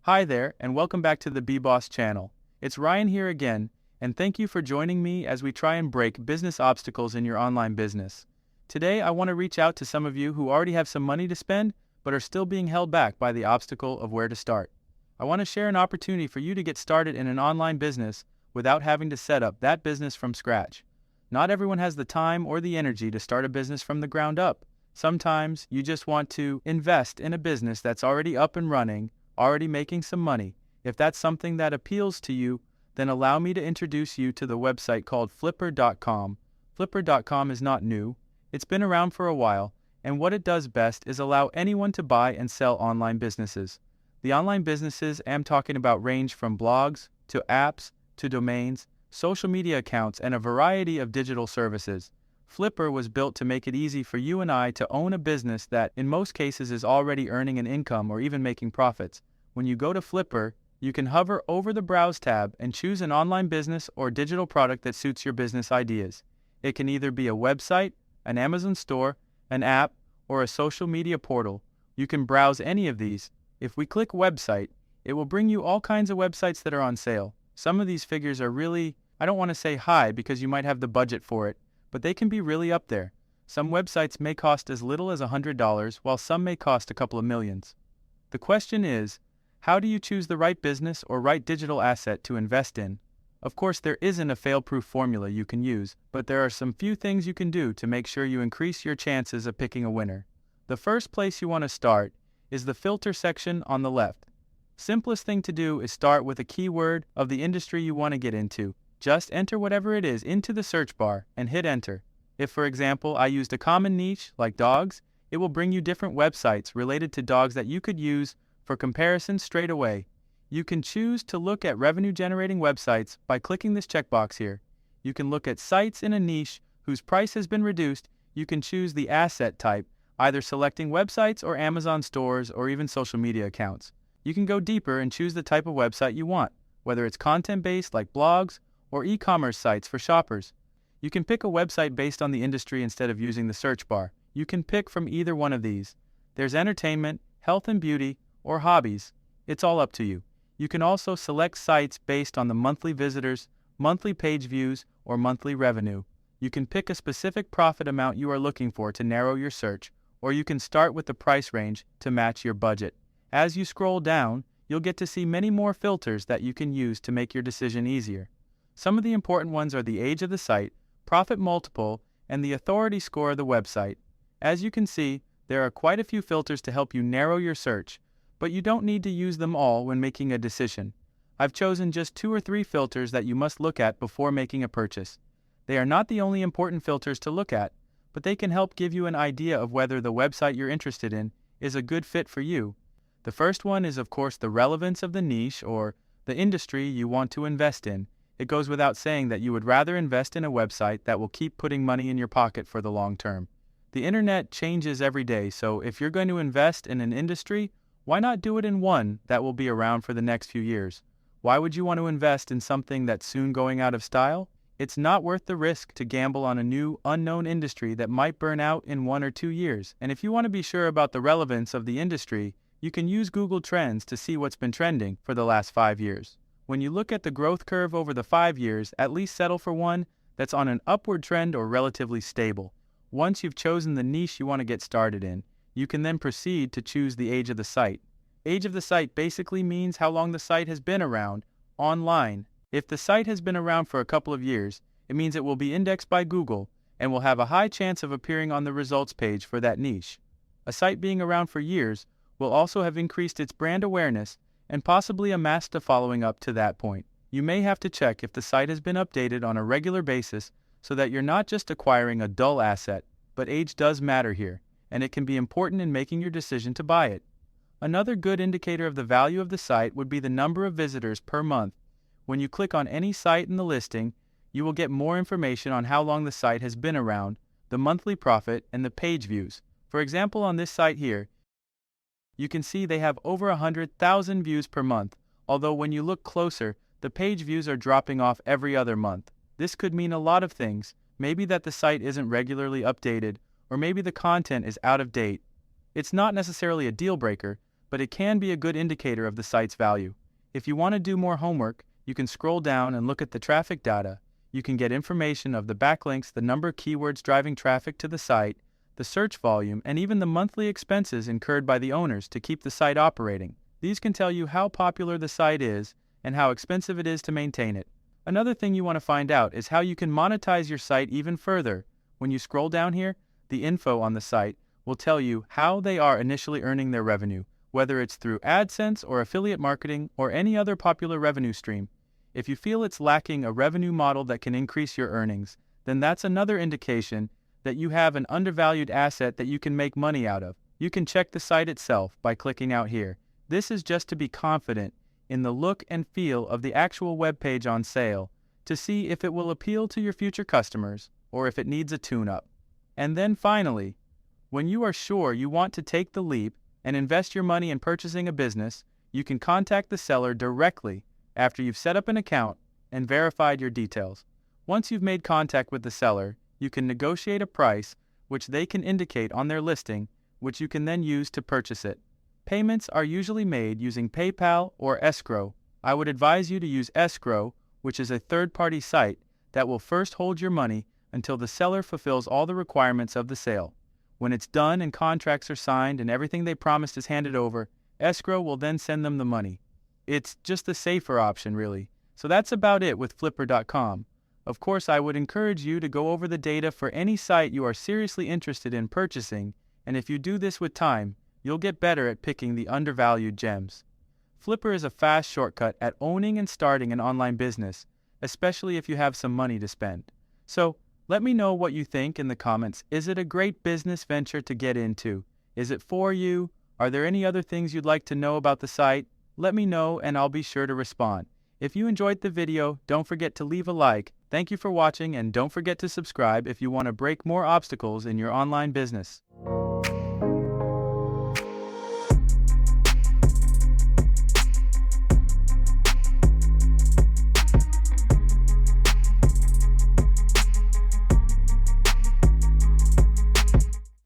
Hi there, and welcome back to the B-Boss channel. It's Ryan here again, and thank you for joining me as we try and break business obstacles in your online business. Today, I want to reach out to some of you who already have some money to spend, but are still being held back by the obstacle of where to start. I want to share an opportunity for you to get started in an online business without having to set up that business from scratch. Not everyone has the time or the energy to start a business from the ground up. Sometimes you just want to invest in a business that's already up and running, already making some money. If that's something that appeals to you, then allow me to introduce you to the website called Flippa.com. Flippa.com is not new. It's been around for a while, and what it does best is allow anyone to buy and sell online businesses. The online businesses I'm talking about range from blogs, to apps, to domains, social media accounts, and a variety of digital services. Flipper was built to make it easy for you and I to own a business that, in most cases, is already earning an income or even making profits. When you go to Flipper, you can hover over the Browse tab and choose an online business or digital product that suits your business ideas. It can either be a website, an Amazon store, an app, or a social media portal. You can browse any of these. If we click Website, it will bring you all kinds of websites that are on sale. Some of these figures are really, I don't want to say high because you might have the budget for it, but they can be really up there. Some websites may cost as little as $100, while some may cost a couple of millions. The question is, how do you choose the right business or right digital asset to invest in? Of course, there isn't a fail-proof formula you can use, but there are some few things you can do to make sure you increase your chances of picking a winner. The first place you want to start is the filter section on the left. Simplest thing to do is start with a keyword of the industry you want to get into. Just enter whatever it is into the search bar and hit enter. If, for example, I used a common niche like dogs, it will bring you different websites related to dogs that you could use for comparison straight away. You can choose to look at revenue-generating websites by clicking this checkbox here. You can look at sites in a niche whose price has been reduced. You can choose the asset type, either selecting websites or Amazon stores or even social media accounts. You can go deeper and choose the type of website you want, whether it's content-based like blogs, or e-commerce sites for shoppers. You can pick a website based on the industry instead of using the search bar. You can pick from either one of these. There's entertainment, health and beauty, or hobbies. It's all up to you. You can also select sites based on the monthly visitors, monthly page views, or monthly revenue. You can pick a specific profit amount you are looking for to narrow your search, or you can start with the price range to match your budget. As you scroll down, you'll get to see many more filters that you can use to make your decision easier. Some of the important ones are the age of the site, profit multiple, and the authority score of the website. As you can see, there are quite a few filters to help you narrow your search, but you don't need to use them all when making a decision. I've chosen just 2 or 3 filters that you must look at before making a purchase. They are not the only important filters to look at, but they can help give you an idea of whether the website you're interested in is a good fit for you. The first one is, of course, the relevance of the niche or the industry you want to invest in. It goes without saying that you would rather invest in a website that will keep putting money in your pocket for the long term. The internet changes every day, so if you're going to invest in an industry, why not do it in one that will be around for the next few years? Why would you want to invest in something that's soon going out of style? It's not worth the risk to gamble on a new, unknown industry that might burn out in 1 or 2 years. And if you want to be sure about the relevance of the industry, you can use Google Trends to see what's been trending for the last 5 years. When you look at the growth curve over the 5 years, at least settle for one that's on an upward trend or relatively stable. Once you've chosen the niche you want to get started in, you can then proceed to choose the age of the site. Age of the site basically means how long the site has been around online. If the site has been around for a couple of years, it means it will be indexed by Google and will have a high chance of appearing on the results page for that niche. A site being around for years will also have increased its brand awareness and possibly amassed a following up to that point. You may have to check if the site has been updated on a regular basis so that you're not just acquiring a dull asset, but age does matter here, and it can be important in making your decision to buy it. Another good indicator of the value of the site would be the number of visitors per month. When you click on any site in the listing, you will get more information on how long the site has been around, the monthly profit, and the page views. For example, on this site here, you can see they have over 100,000 views per month, although when you look closer, the page views are dropping off every other month. This could mean a lot of things. Maybe that the site isn't regularly updated, or maybe the content is out of date. It's not necessarily a deal breaker, but it can be a good indicator of the site's value. If you want to do more homework, you can scroll down and look at the traffic data. You can get information of the backlinks, the number of keywords driving traffic to the site, the search volume, and even the monthly expenses incurred by the owners to keep the site operating. These can tell you how popular the site is and how expensive it is to maintain it. Another thing you want to find out is how you can monetize your site even further. When you scroll down here, the info on the site will tell you how they are initially earning their revenue, whether it's through AdSense or affiliate marketing or any other popular revenue stream. If you feel it's lacking a revenue model that can increase your earnings, then that's another indication that you have an undervalued asset that you can make money out of. You can check the site itself by clicking out here. This is just to be confident in the look and feel of the actual web page on sale to see if it will appeal to your future customers or if it needs a tune-up. And then finally, when you are sure you want to take the leap and invest your money in purchasing a business, you can contact the seller directly after you've set up an account and verified your details. Once you've made contact with the seller, you can negotiate a price which they can indicate on their listing, which you can then use to purchase it. Payments are usually made using PayPal or escrow. I would advise you to use escrow, which is a third-party site that will first hold your money until the seller fulfills all the requirements of the sale. When it's done and contracts are signed and everything they promised is handed over, escrow will then send them the money. It's just the safer option, really. So that's about it with Flippa.com. Of course, I would encourage you to go over the data for any site you are seriously interested in purchasing, and if you do this with time, you'll get better at picking the undervalued gems. Flippa is a fast shortcut at owning and starting an online business, especially if you have some money to spend. So, let me know what you think in the comments. Is it a great business venture to get into? Is it for you? Are there any other things you'd like to know about the site? Let me know and I'll be sure to respond. If you enjoyed the video, don't forget to leave a like. Thank you for watching and don't forget to subscribe if you want to break more obstacles in your online business.